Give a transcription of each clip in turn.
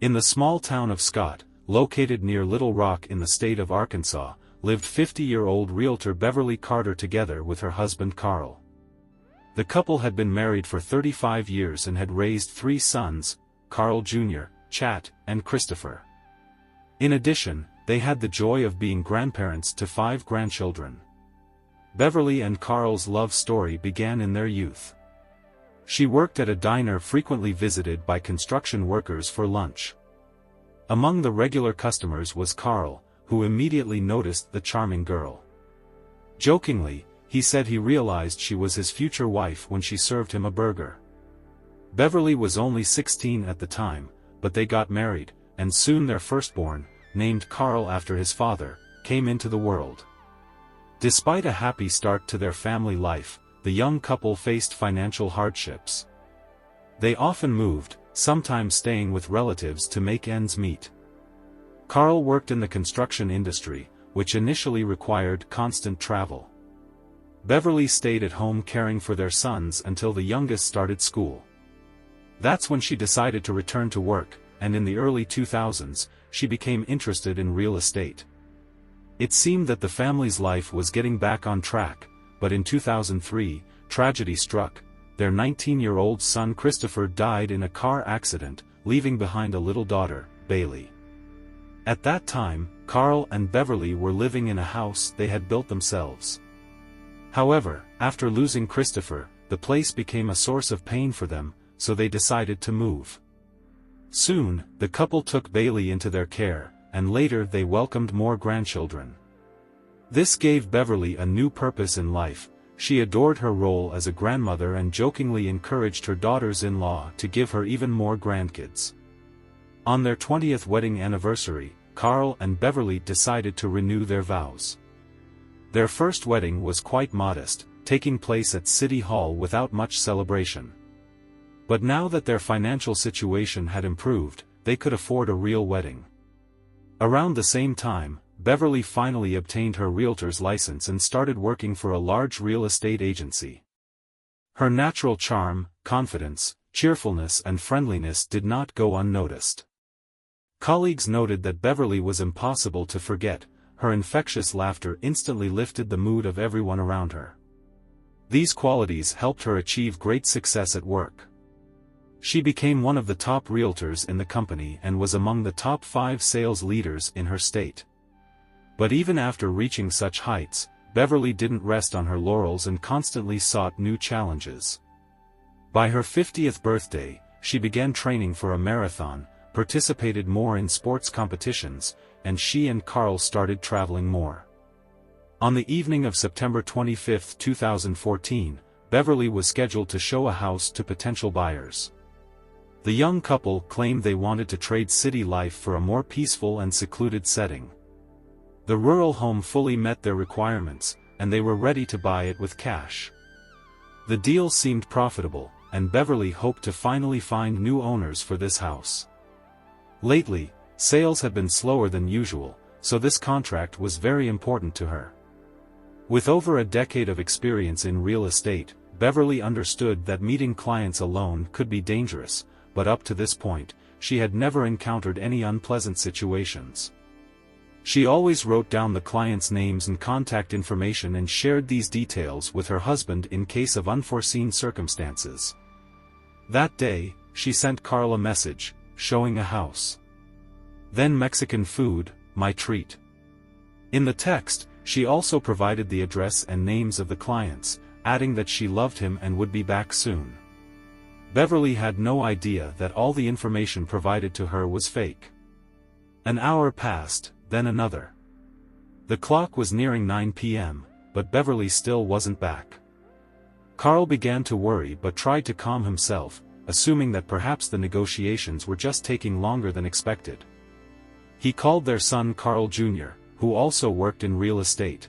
In the small town of Scott, located near Little Rock in the state of Arkansas, lived 50-year-old Realtor Beverly Carter together with her husband Carl. The couple had been married for 35 years and had raised 3 sons, Carl Jr., Chat, and Christopher. In addition, they had the joy of being grandparents to 5 grandchildren. Beverly and Carl's love story began in their youth. She worked at a diner frequently visited by construction workers for lunch. Among the regular customers was Carl, who immediately noticed the charming girl. Jokingly, he said he realized she was his future wife when she served him a burger. Beverly was only 16 at the time, but they got married, and soon their firstborn, named Carl after his father, came into the world. Despite a happy start to their family life, the young couple faced financial hardships. They often moved, sometimes staying with relatives to make ends meet. Carl worked in the construction industry, which initially required constant travel. Beverly stayed at home caring for their sons until the youngest started school. That's when she decided to return to work, and in the early 2000s, she became interested in real estate. It seemed that the family's life was getting back on track, but in 2003, tragedy struck. Their 19-year-old son Christopher died in a car accident, leaving behind a little daughter, Bailey. At that time, Carl and Beverly were living in a house they had built themselves. However, after losing Christopher, the place became a source of pain for them, so they decided to move. Soon, the couple took Bailey into their care, and later they welcomed more grandchildren. This gave Beverly a new purpose in life. She adored her role as a grandmother and jokingly encouraged her daughters-in-law to give her even more grandkids. On their 20th wedding anniversary, Carl and Beverly decided to renew their vows. Their first wedding was quite modest, taking place at City Hall without much celebration. But now that their financial situation had improved, they could afford a real wedding. Around the same time, Beverly finally obtained her realtor's license and started working for a large real estate agency. Her natural charm, confidence, cheerfulness and friendliness did not go unnoticed. Colleagues noted that Beverly was impossible to forget. Her infectious laughter instantly lifted the mood of everyone around her. These qualities helped her achieve great success at work. She became one of the top realtors in the company and was among the top 5 sales leaders in her state. But even after reaching such heights, Beverly didn't rest on her laurels and constantly sought new challenges. By her 50th birthday, she began training for a marathon, participated more in sports competitions, and she and Carl started traveling more. On the evening of September 25, 2014, Beverly was scheduled to show a house to potential buyers. The young couple claimed they wanted to trade city life for a more peaceful and secluded setting. The rural home fully met their requirements, and they were ready to buy it with cash. The deal seemed profitable, and Beverly hoped to finally find new owners for this house. Lately, sales had been slower than usual, so this contract was very important to her. With over a decade of experience in real estate, Beverly understood that meeting clients alone could be dangerous, but up to this point, she had never encountered any unpleasant situations. She always wrote down the clients' names and contact information and shared these details with her husband in case of unforeseen circumstances. That day, she sent Carl a message, showing a house. Then Mexican food, my treat. In the text, she also provided the address and names of the clients, adding that she loved him and would be back soon. Beverly had no idea that all the information provided to her was fake. An hour passed, then another. The clock was nearing 9 p.m., but Beverly still wasn't back. Carl began to worry but tried to calm himself, assuming that perhaps the negotiations were just taking longer than expected. He called their son Carl Jr., who also worked in real estate.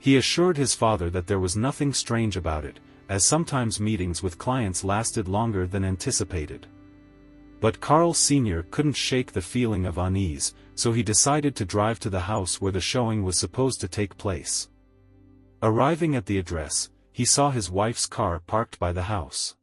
He assured his father that there was nothing strange about it, as sometimes meetings with clients lasted longer than anticipated. But Carl Sr. couldn't shake the feeling of unease, so he decided to drive to the house where the showing was supposed to take place. Arriving at the address, he saw his wife's car parked by the house.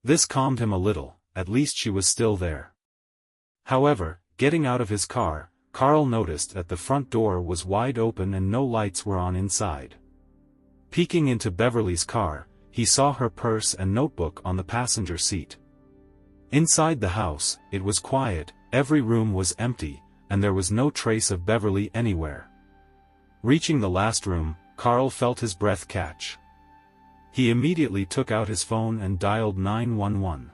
This calmed him a little, at least she was still there. However, getting out of his car, Carl noticed that the front door was wide open and no lights were on inside. Peeking into Beverly's car, he saw her purse and notebook on the passenger seat. Inside the house, it was quiet, every room was empty, and there was no trace of Beverly anywhere. Reaching the last room, Carl felt his breath catch. He immediately took out his phone and dialed 911.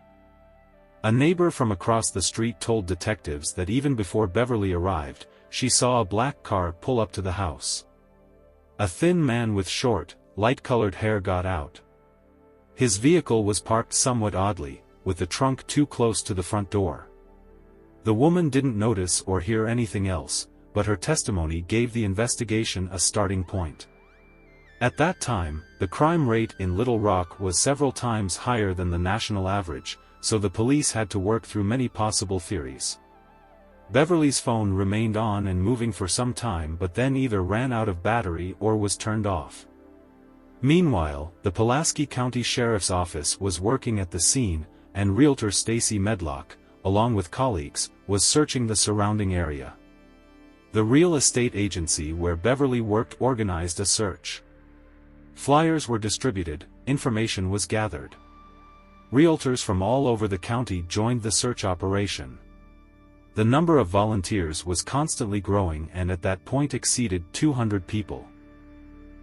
A neighbor from across the street told detectives that even before Beverly arrived, she saw a black car pull up to the house. A thin man with short, light-colored hair got out. His vehicle was parked somewhat oddly, with the trunk too close to the front door. The woman didn't notice or hear anything else, but her testimony gave the investigation a starting point. At that time, the crime rate in Little Rock was several times higher than the national average, so the police had to work through many possible theories. Beverly's phone remained on and moving for some time but then either ran out of battery or was turned off. Meanwhile, the Pulaski County Sheriff's Office was working at the scene, and Realtor Stacy Medlock, along with colleagues, was searching the surrounding area. The real estate agency where Beverly worked organized a search. Flyers were distributed, information was gathered. Realtors from all over the county joined the search operation. The number of volunteers was constantly growing and at that point exceeded 200 people.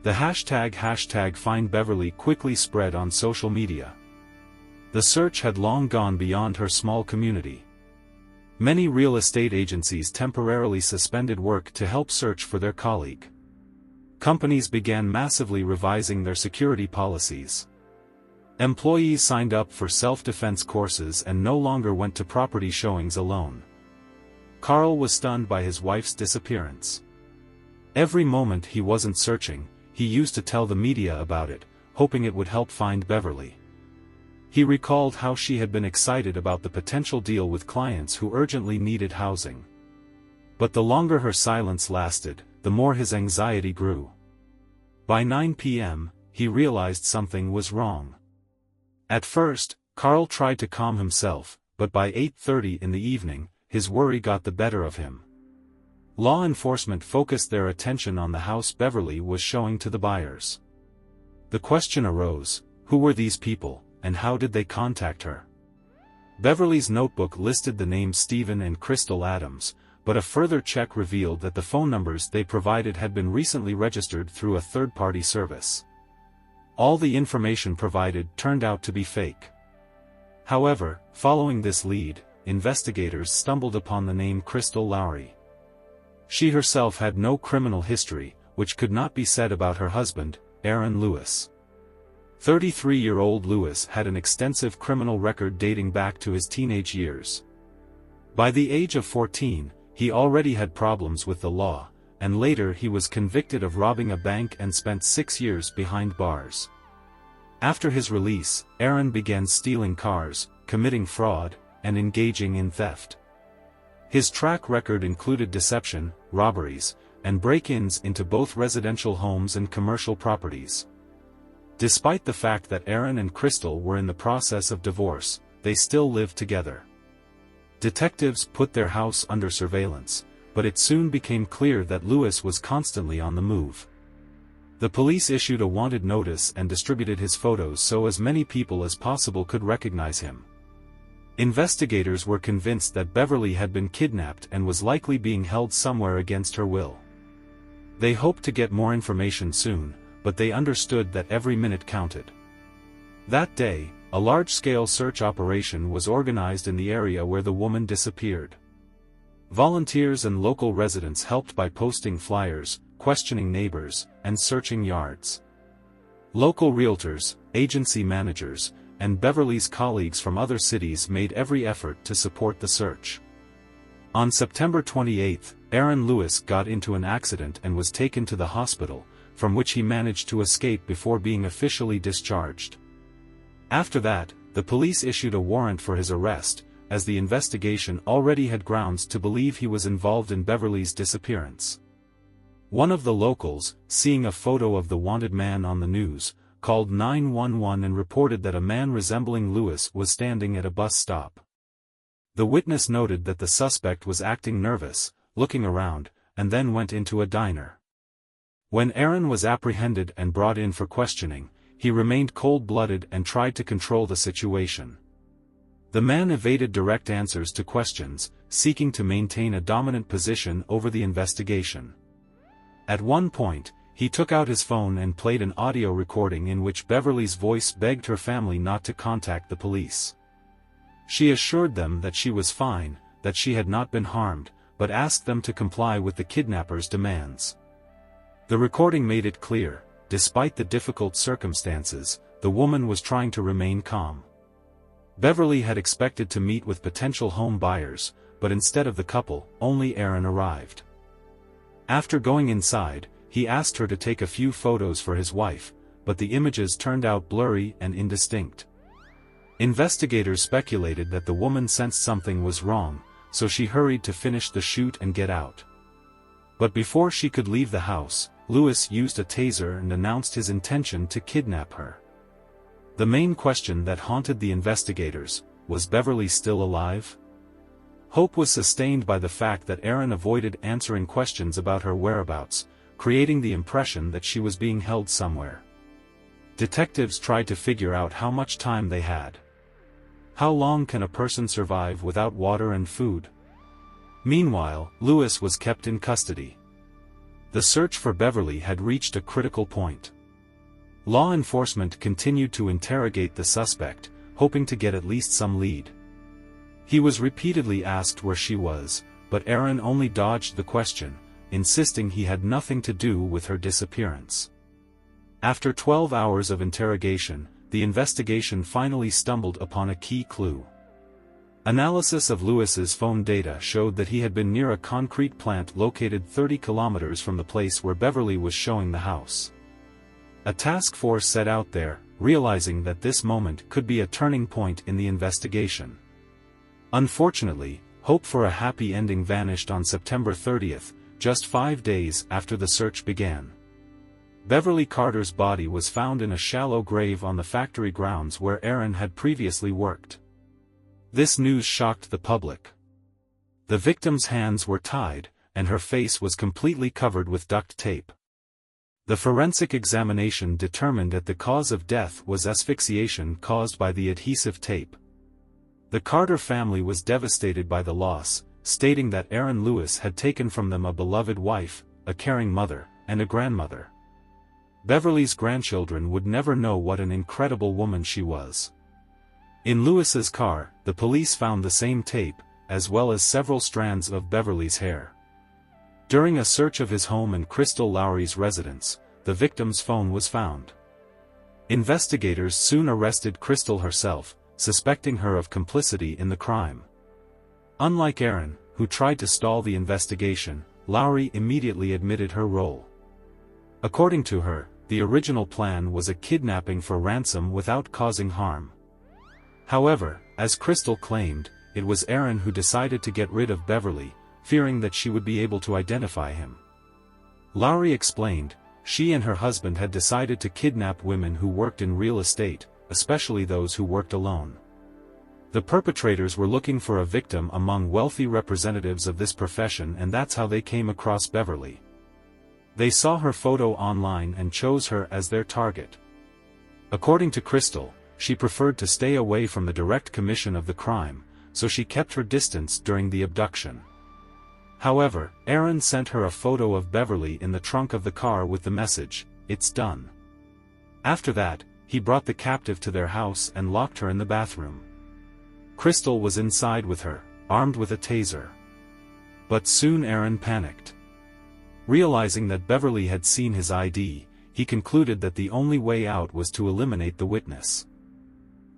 The hashtag #FindBeverly quickly spread on social media. The search had long gone beyond her small community. Many real estate agencies temporarily suspended work to help search for their colleague. Companies began massively revising their security policies. Employees signed up for self-defense courses and no longer went to property showings alone. Carl was stunned by his wife's disappearance. Every moment he wasn't searching, he used to tell the media about it, hoping it would help find Beverly. He recalled how she had been excited about the potential deal with clients who urgently needed housing. But the longer her silence lasted, the more his anxiety grew. By 9 p.m., he realized something was wrong. At first, Carl tried to calm himself, but by 8:30 in the evening, his worry got the better of him. Law enforcement focused their attention on the house Beverly was showing to the buyers. The question arose, who were these people, and how did they contact her? Beverly's notebook listed the names Stephen and Crystal Adams, but a further check revealed that the phone numbers they provided had been recently registered through a third-party service. All the information provided turned out to be fake. However, following this lead, investigators stumbled upon the name Crystal Lowry. She herself had no criminal history, which could not be said about her husband, Aaron Lewis. 33-year-old Lewis had an extensive criminal record dating back to his teenage years. By the age of 14, he already had problems with the law, and later he was convicted of robbing a bank and spent 6 years behind bars. After his release, Aaron began stealing cars, committing fraud, and engaging in theft. His track record included deception, robberies, and break-ins into both residential homes and commercial properties. Despite the fact that Aaron and Crystal were in the process of divorce, they still lived together. Detectives put their house under surveillance, but it soon became clear that Lewis was constantly on the move. The police issued a wanted notice and distributed his photos so as many people as possible could recognize him. Investigators were convinced that Beverly had been kidnapped and was likely being held somewhere against her will. They hoped to get more information soon, but they understood that every minute counted. That day, a large-scale search operation was organized in the area where the woman disappeared. Volunteers and local residents helped by posting flyers, questioning neighbors, and searching yards. Local realtors, agency managers, and Beverly's colleagues from other cities made every effort to support the search. On September 28, Aaron Lewis got into an accident and was taken to the hospital, from which he managed to escape before being officially discharged. After that, the police issued a warrant for his arrest, as the investigation already had grounds to believe he was involved in Beverly's disappearance. One of the locals, seeing a photo of the wanted man on the news, called 911 and reported that a man resembling Lewis was standing at a bus stop. The witness noted that the suspect was acting nervous, looking around, and then went into a diner. When Aaron was apprehended and brought in for questioning, he remained cold-blooded and tried to control the situation. The man evaded direct answers to questions, seeking to maintain a dominant position over the investigation. At one point, he took out his phone and played an audio recording in which Beverly's voice begged her family not to contact the police. She assured them that she was fine, that she had not been harmed, but asked them to comply with the kidnapper's demands. The recording made it clear, despite the difficult circumstances, the woman was trying to remain calm. Beverly had expected to meet with potential home buyers, but instead of the couple, only Aaron arrived. After going inside, he asked her to take a few photos for his wife, but the images turned out blurry and indistinct. Investigators speculated that the woman sensed something was wrong, so she hurried to finish the shoot and get out. But before she could leave the house, Lewis used a taser and announced his intention to kidnap her. The main question that haunted the investigators, was Beverly still alive? Hope was sustained by the fact that Aaron avoided answering questions about her whereabouts, creating the impression that she was being held somewhere. Detectives tried to figure out how much time they had. How long can a person survive without water and food? Meanwhile, Lewis was kept in custody. The search for Beverly had reached a critical point. Law enforcement continued to interrogate the suspect, hoping to get at least some lead. He was repeatedly asked where she was, but Aaron only dodged the question, insisting he had nothing to do with her disappearance. After 12 hours of interrogation, the investigation finally stumbled upon a key clue. Analysis of Lewis's phone data showed that he had been near a concrete plant located 30 kilometers from the place where Beverly was showing the house. A task force set out there, realizing that this moment could be a turning point in the investigation. Unfortunately, hope for a happy ending vanished on September 30th, just 5 days after the search began. Beverly Carter's body was found in a shallow grave on the factory grounds where Aaron had previously worked. This news shocked the public. The victim's hands were tied, and her face was completely covered with duct tape. The forensic examination determined that the cause of death was asphyxiation caused by the adhesive tape. The Carter family was devastated by the loss, stating that Aaron Lewis had taken from them a beloved wife, a caring mother, and a grandmother. Beverly's grandchildren would never know what an incredible woman she was. In Lewis's car, the police found the same tape, as well as several strands of Beverly's hair. During a search of his home and Crystal Lowry's residence, the victim's phone was found. Investigators soon arrested Crystal herself, suspecting her of complicity in the crime. Unlike Aaron, who tried to stall the investigation, Lowry immediately admitted her role. According to her, the original plan was a kidnapping for ransom without causing harm. However, as Crystal claimed, it was Aaron who decided to get rid of Beverly, fearing that she would be able to identify him. Lowry explained, she and her husband had decided to kidnap women who worked in real estate, especially those who worked alone. The perpetrators were looking for a victim among wealthy representatives of this profession, and that's how they came across Beverly. They saw her photo online and chose her as their target. According to Crystal, she preferred to stay away from the direct commission of the crime, so she kept her distance during the abduction. However, Aaron sent her a photo of Beverly in the trunk of the car with the message, "It's done." After that, he brought the captive to their house and locked her in the bathroom. Crystal was inside with her, armed with a taser. But soon Aaron panicked. Realizing that Beverly had seen his ID, he concluded that the only way out was to eliminate the witness.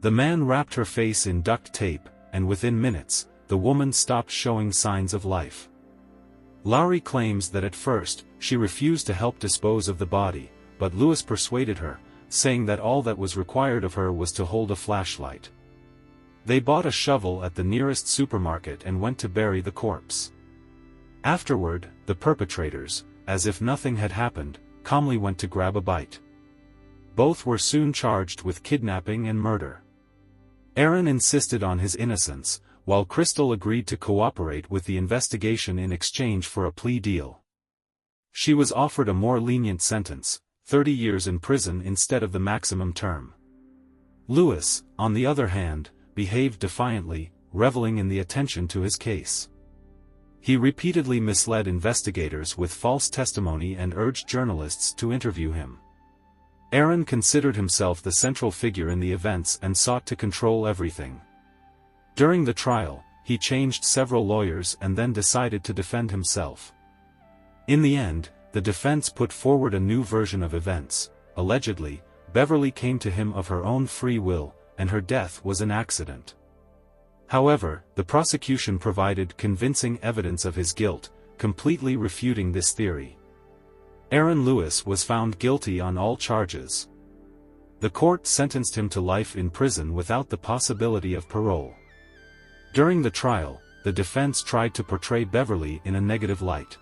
The man wrapped her face in duct tape, and within minutes, the woman stopped showing signs of life. Lowry claims that at first, she refused to help dispose of the body, but Lewis persuaded her, saying that all that was required of her was to hold a flashlight. They bought a shovel at the nearest supermarket and went to bury the corpse. Afterward, the perpetrators, as if nothing had happened, calmly went to grab a bite. Both were soon charged with kidnapping and murder. Aaron insisted on his innocence, while Crystal agreed to cooperate with the investigation in exchange for a plea deal. She was offered a more lenient sentence, 30 years in prison instead of the maximum term. Lewis, on the other hand, behaved defiantly, reveling in the attention to his case. He repeatedly misled investigators with false testimony and urged journalists to interview him. Aaron considered himself the central figure in the events and sought to control everything. During the trial, he changed several lawyers and then decided to defend himself. In the end, the defense put forward a new version of events. Allegedly, Beverly came to him of her own free will, and her death was an accident. However, the prosecution provided convincing evidence of his guilt, completely refuting this theory. Aaron Lewis was found guilty on all charges. The court sentenced him to life in prison without the possibility of parole. During the trial, the defense tried to portray Beverly in a negative light.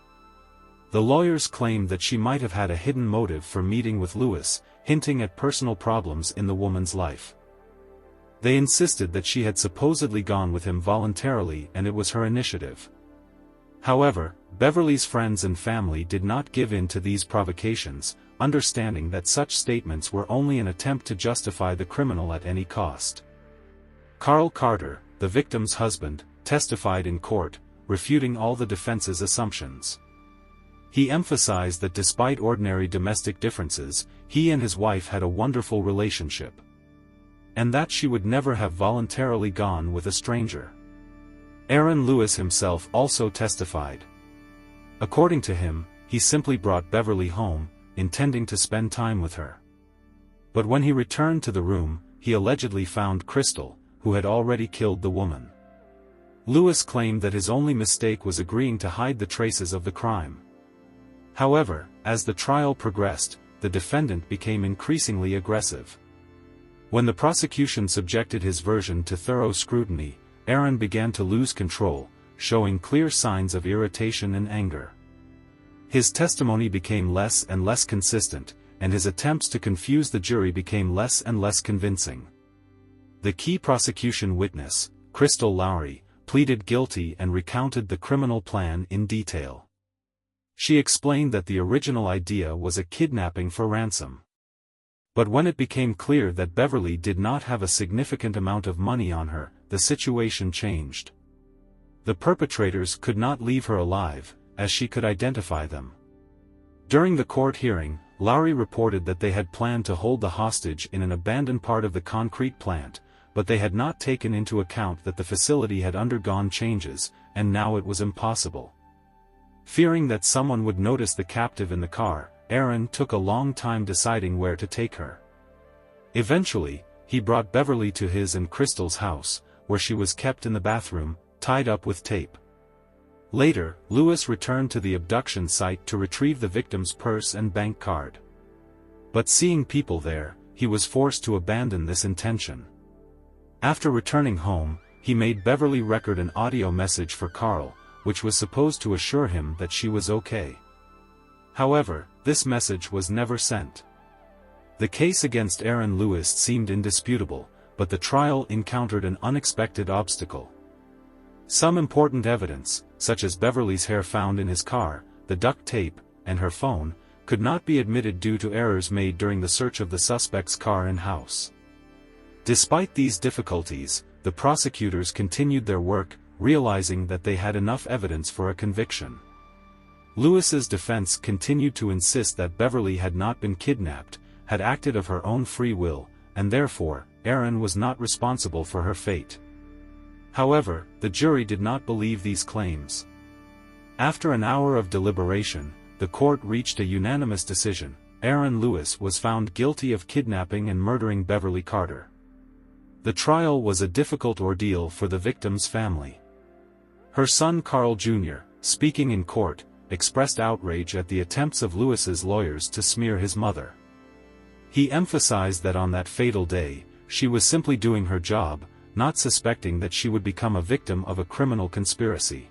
The lawyers claimed that she might have had a hidden motive for meeting with Lewis, hinting at personal problems in the woman's life. They insisted that she had supposedly gone with him voluntarily and it was her initiative. However, Beverly's friends and family did not give in to these provocations, understanding that such statements were only an attempt to justify the criminal at any cost. Carl Carter, the victim's husband, testified in court, refuting all the defense's assumptions. He emphasized that despite ordinary domestic differences, he and his wife had a wonderful relationship. And that she would never have voluntarily gone with a stranger. Aaron Lewis himself also testified. According to him, he simply brought Beverly home, intending to spend time with her. But when he returned to the room, he allegedly found Crystal, who had already killed the woman. Lewis claimed that his only mistake was agreeing to hide the traces of the crime. However, as the trial progressed, the defendant became increasingly aggressive. When the prosecution subjected his version to thorough scrutiny, Aaron began to lose control, showing clear signs of irritation and anger. His testimony became less and less consistent, and his attempts to confuse the jury became less and less convincing. The key prosecution witness, Crystal Lowry, pleaded guilty and recounted the criminal plan in detail. She explained that the original idea was a kidnapping for ransom. But when it became clear that Beverly did not have a significant amount of money on her, the situation changed. The perpetrators could not leave her alive, as she could identify them. During the court hearing, Lowry reported that they had planned to hold the hostage in an abandoned part of the concrete plant, but they had not taken into account that the facility had undergone changes, and now it was impossible. Fearing that someone would notice the captive in the car, Aaron took a long time deciding where to take her. Eventually, he brought Beverly to his and Crystal's house, where she was kept in the bathroom, tied up with tape. Later, Lewis returned to the abduction site to retrieve the victim's purse and bank card. But seeing people there, he was forced to abandon this intention. After returning home, he made Beverly record an audio message for Carl, which was supposed to assure him that she was okay. However, this message was never sent. The case against Aaron Lewis seemed indisputable, but the trial encountered an unexpected obstacle. Some important evidence, such as Beverly's hair found in his car, the duct tape, and her phone, could not be admitted due to errors made during the search of the suspect's car and house. Despite these difficulties, the prosecutors continued their work, realizing that they had enough evidence for a conviction. Lewis's defense continued to insist that Beverly had not been kidnapped, had acted of her own free will, and therefore, Aaron was not responsible for her fate. However, the jury did not believe these claims. After an hour of deliberation, the court reached a unanimous decision. Aaron Lewis was found guilty of kidnapping and murdering Beverly Carter. The trial was a difficult ordeal for the victim's family. Her son Carl Jr., speaking in court, expressed outrage at the attempts of Lewis's lawyers to smear his mother. He emphasized that on that fatal day, she was simply doing her job, not suspecting that she would become a victim of a criminal conspiracy.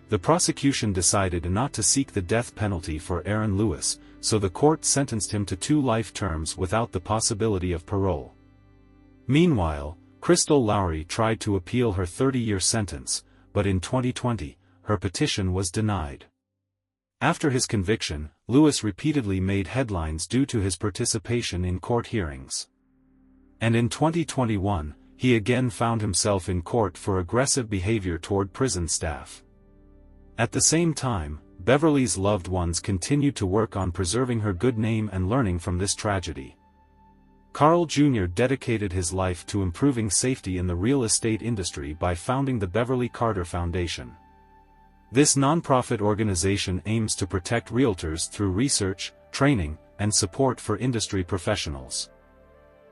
The prosecution decided not to seek the death penalty for Aaron Lewis, so the court sentenced him to 2 life terms without the possibility of parole. Meanwhile, Crystal Lowry tried to appeal her 30-year sentence, but in 2020, her petition was denied. After his conviction, Lewis repeatedly made headlines due to his participation in court hearings. And in 2021, he again found himself in court for aggressive behavior toward prison staff. At the same time, Beverly's loved ones continued to work on preserving her good name and learning from this tragedy. Carl Jr. dedicated his life to improving safety in the real estate industry by founding the Beverly Carter Foundation. This nonprofit organization aims to protect realtors through research, training, and support for industry professionals.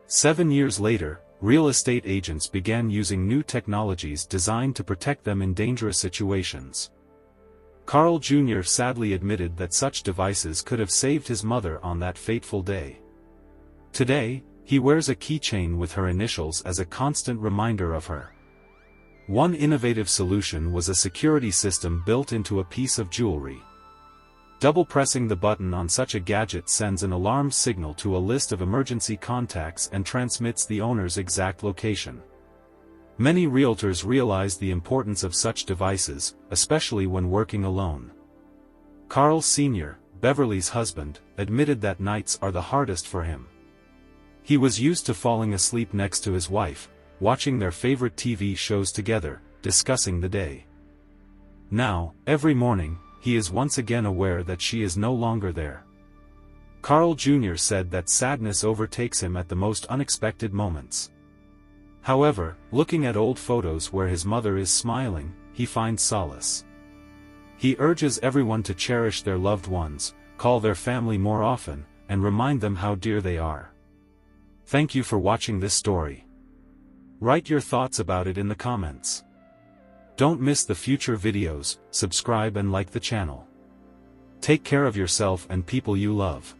7 years later, real estate agents began using new technologies designed to protect them in dangerous situations. Carl Jr. sadly admitted that such devices could have saved his mother on that fateful day. Today, he wears a keychain with her initials as a constant reminder of her. One innovative solution was a security system built into a piece of jewelry. Double-pressing the button on such a gadget sends an alarm signal to a list of emergency contacts and transmits the owner's exact location. Many realtors realize the importance of such devices, especially when working alone. Carl Sr., Beverly's husband, admitted that nights are the hardest for him. He was used to falling asleep next to his wife, watching their favorite TV shows together, discussing the day. Now, every morning, he is once again aware that she is no longer there. Carl Jr. said that sadness overtakes him at the most unexpected moments. However, looking at old photos where his mother is smiling, he finds solace. He urges everyone to cherish their loved ones, call their family more often, and remind them how dear they are. Thank you for watching this story. Write your thoughts about it in the comments. Don't miss the future videos, subscribe and like the channel. Take care of yourself and people you love.